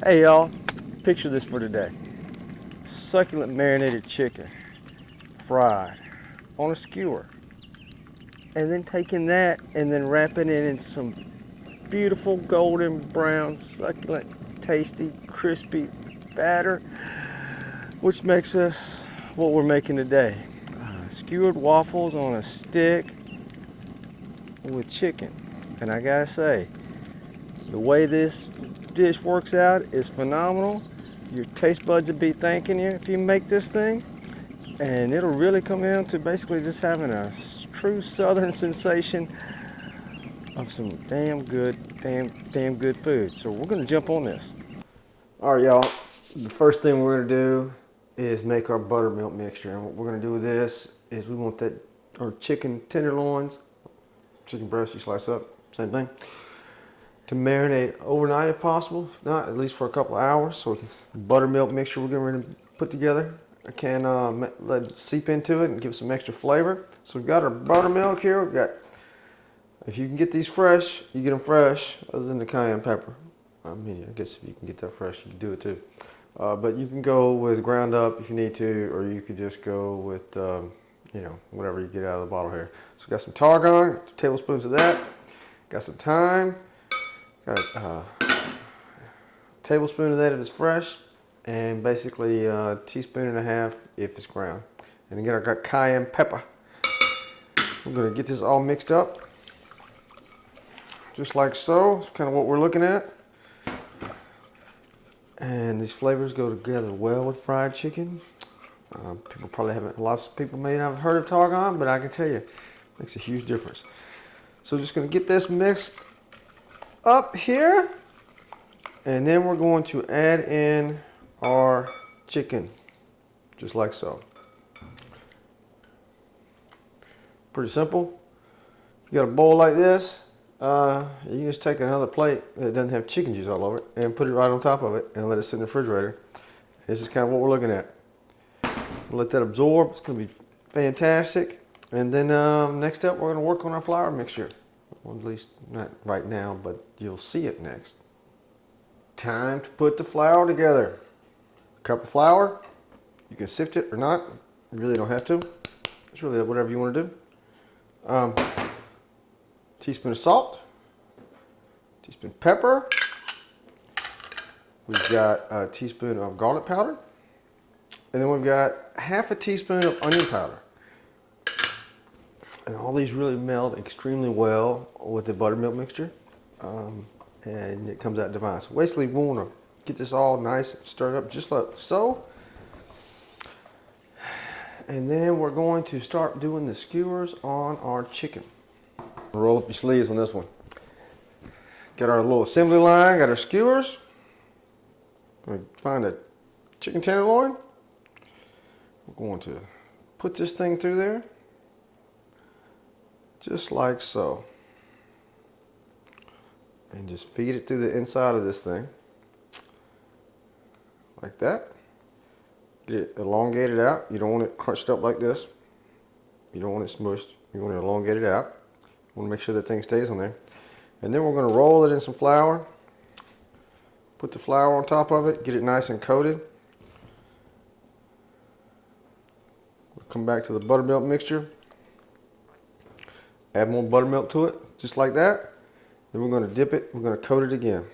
Hey y'all, picture this for today. Succulent marinated chicken, fried on a skewer. And then taking that and then wrapping it in some beautiful golden brown, succulent, tasty, crispy batter, which makes us what we're making today. Skewered waffles on a stick with chicken. And I gotta say, the way this dish works out is phenomenal. Your taste buds will be thanking you if you make this thing. And it'll really come down to basically just having a true southern sensation of some damn good food. So we're gonna jump on this. All right, y'all. The first thing we're gonna do is make our buttermilk mixture. And what we're gonna do with this is we want our chicken tenderloins, chicken breast you slice up, same thing, to marinate overnight if possible. If not, at least for a couple of hours. So buttermilk mixture we're getting ready to put together. I can let it seep into it and give some extra flavor. So we've got our buttermilk here. We've got, if you can get these fresh, you get them fresh, other than the cayenne pepper. I mean, I guess if you can get that fresh, you can do it too. But you can go with ground up if you need to, or you could just go with, you know, whatever you get out of the bottle here. So we've got some tarragon, 2 tablespoons of that. Got some thyme. Got a tablespoon of that if it's fresh. And basically a teaspoon and a half if it's ground. And again, I got cayenne pepper. We're gonna get this all mixed up, just like so. It's kind of what we're looking at. And these flavors go together well with fried chicken. People probably haven't, lots of people may not have heard of tarragon, but I can tell you, it makes a huge difference. So just gonna get this mixed up here. And then we're going to add in our chicken, just like so. Pretty simple. If you got a bowl like this, you can just take another plate that doesn't have chicken juice all over it and put it right on top of it and let it sit in the refrigerator. This is kind of what we're looking at. We'll let that absorb. It's going to be fantastic. And then next up, we're going to work on our flour mixture. Well, at least not right now, but you'll see it next. Time to put the flour together. Cup of flour, you can sift it or not, you really don't have to. It's really whatever you want to do. Teaspoon of salt, teaspoon of pepper. We've got a teaspoon of garlic powder, and then we've got half a teaspoon of onion powder. And all these really meld extremely well with the buttermilk mixture, and it comes out divine. So basically, we want to get this all nice and stirred up just like so. And then we're going to start doing the skewers on our chicken. Roll up your sleeves on this one. Got our little assembly line, got our skewers. Going to find a chicken tenderloin. We're going to put this thing through there, just like so. And just feed it through the inside of this thing. Like that. Get it elongated out. You don't want it crunched up like this. You don't want it smushed. You want it elongated out. You want to make sure that thing stays on there. And then we're going to roll it in some flour. Put the flour on top of it. Get it nice and coated. We'll come back to the buttermilk mixture. Add more buttermilk to it, just like that. Then we're going to dip it. We're going to coat it again.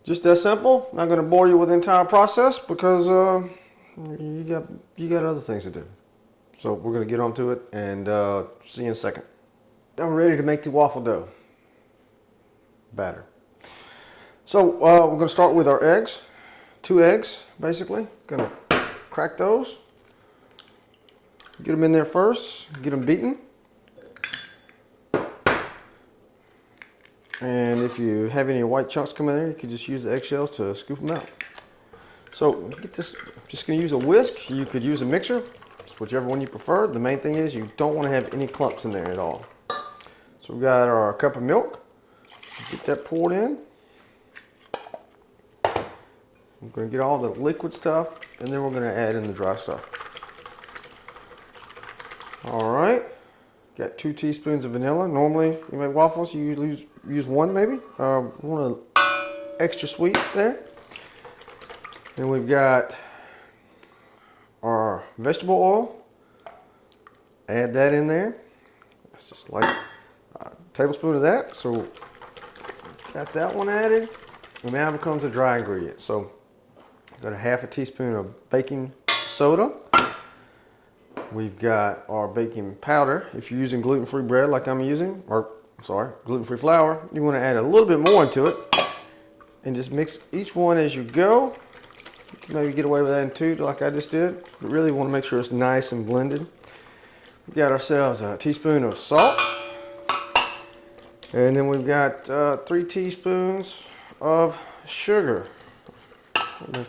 Just that simple. Not going to bore you with the entire process because you got other things to do. So we're going to get onto it and see you in a second. Now we're ready to make the waffle dough batter. So we're going to start with our eggs. 2 eggs, basically. Going to crack those. Get them in there first. Get them beaten. And if you have any white chunks coming in there, you can just use the eggshells to scoop them out. So get this, I'm just going to use a whisk. You could use a mixer, it's whichever one you prefer. The main thing is you don't want to have any clumps in there at all. So we've got our cup of milk. Get that poured in. We're going to get all the liquid stuff, and then we're going to add in the dry stuff. All right. Got 2 teaspoons of vanilla. Normally, you make waffles, you use 1 maybe. We want to extra sweet there. Then we've got our vegetable oil. Add that in there. It's just like a tablespoon of that. So got that one added. And now becomes a dry ingredient. So got a half a teaspoon of baking soda. We've got our baking powder. If you're using gluten-free bread like I'm using, or sorry, gluten-free flour, you want to add a little bit more into it. And just mix each one as you go. You can maybe get away with that in two like I just did. But really want to make sure it's nice and blended. We got ourselves a teaspoon of salt. And then we've got 3 teaspoons of sugar.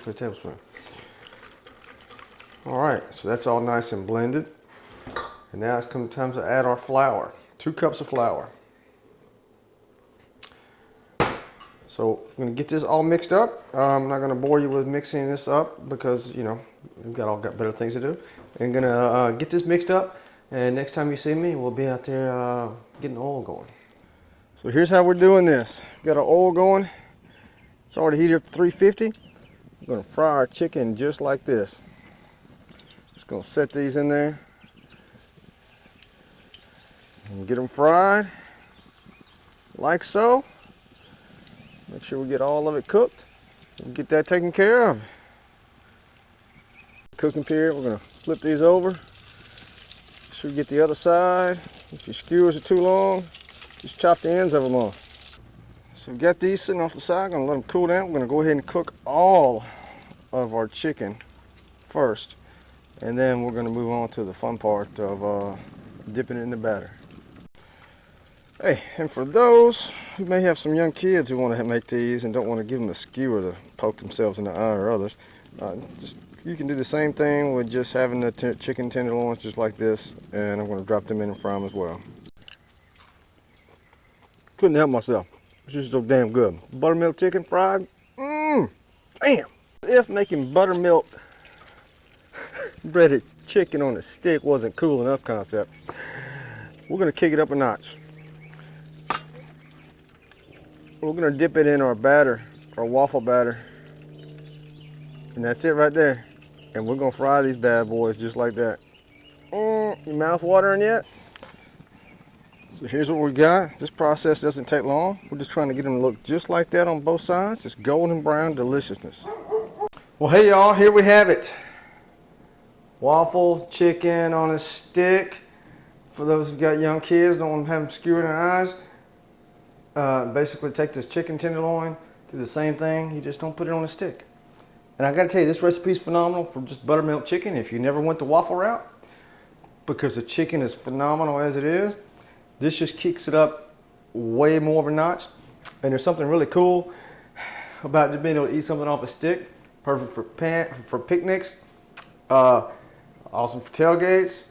A tablespoon. All right, so that's all nice and blended. And now it's come time to add our flour. 2 cups of flour. So I'm gonna get this all mixed up. I'm not gonna bore you with mixing this up because, you know, we've got better things to do. I'm gonna get this mixed up, and next time you see me, we'll be out there getting the oil going. So here's how we're doing this. Got our oil going. It's already heated up to 350. We're gonna fry our chicken just like this. Just gonna set these in there and get them fried like so. Make sure we get all of it cooked and get that taken care of. Cooking period, we're gonna flip these over. Should get the other side. If your skewers are too long, just chop the ends of them off. So we've got these sitting off the side. Gonna let them cool down. We're gonna go ahead and cook all of our chicken first, and then we're gonna move on to the fun part of dipping it in the batter. Hey, and for those who may have some young kids who want to make these and don't want to give them a skewer to poke themselves in the eye or others, you can do the same thing with just having the chicken tenderloins just like this, and I'm going to drop them in and fry them as well. Couldn't help myself. It's just so damn good. Buttermilk chicken fried. Damn. If making buttermilk breaded chicken on a stick wasn't cool enough concept, we're going to kick it up a notch. We're going to dip it in our batter, our waffle batter, and that's it right there. And we're going to fry these bad boys just like that. Your mouth watering yet? So here's what we got. This process doesn't take long. We're just trying to get them to look just like that on both sides. It's golden brown deliciousness. Well, hey y'all, here we have it. Waffle chicken on a stick. For those who've got young kids, don't want to have them skewered in the eyes. Basically take this chicken tenderloin, do the same thing, you just don't put it on a stick. And I gotta tell you, this recipe is phenomenal for just buttermilk chicken if you never went the waffle route, because the chicken is phenomenal as it is. This just kicks it up way more of a notch. And there's something really cool about just being able to eat something off a stick. Perfect for picnics, awesome for tailgates,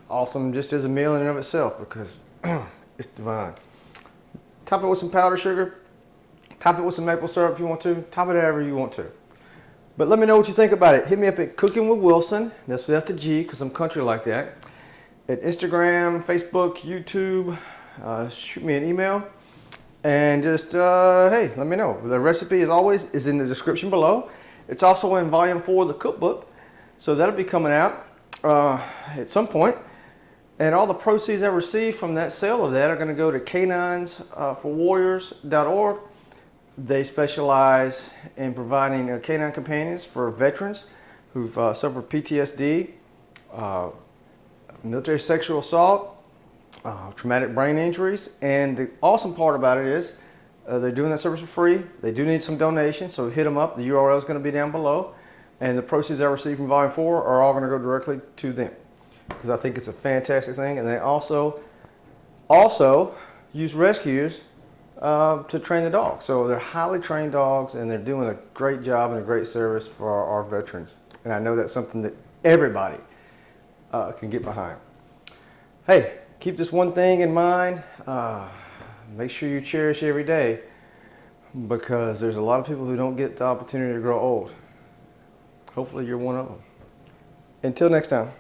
awesome just as a meal in and of itself because it's divine. Top it with some powdered sugar, top it with some maple syrup if you want to, top it however you want to. But let me know what you think about it. Hit me up at Cooking with Wilson, that's without the G because I'm country like that. At Instagram, Facebook, YouTube, shoot me an email and just, hey, let me know. The recipe, as always, is in the description below. It's also in volume 4 of the cookbook, so that'll be coming out at some point. And all the proceeds I receive from that sale of that are going to go to caninesforwarriors.org. They specialize in providing canine companions for veterans who've suffered PTSD, military sexual assault, traumatic brain injuries. And the awesome part about it is they're doing that service for free. They do need some donations, so hit them up. The URL is going to be down below. And the proceeds I receive from Volume 4 are all going to go directly to them, because I think it's a fantastic thing. And they also use rescues to train the dogs. So they're highly trained dogs, and they're doing a great job and a great service for our veterans. And I know that's something that everybody can get behind. Hey, keep this one thing in mind. Make sure you cherish every day, because there's a lot of people who don't get the opportunity to grow old. Hopefully you're one of them. Until next time.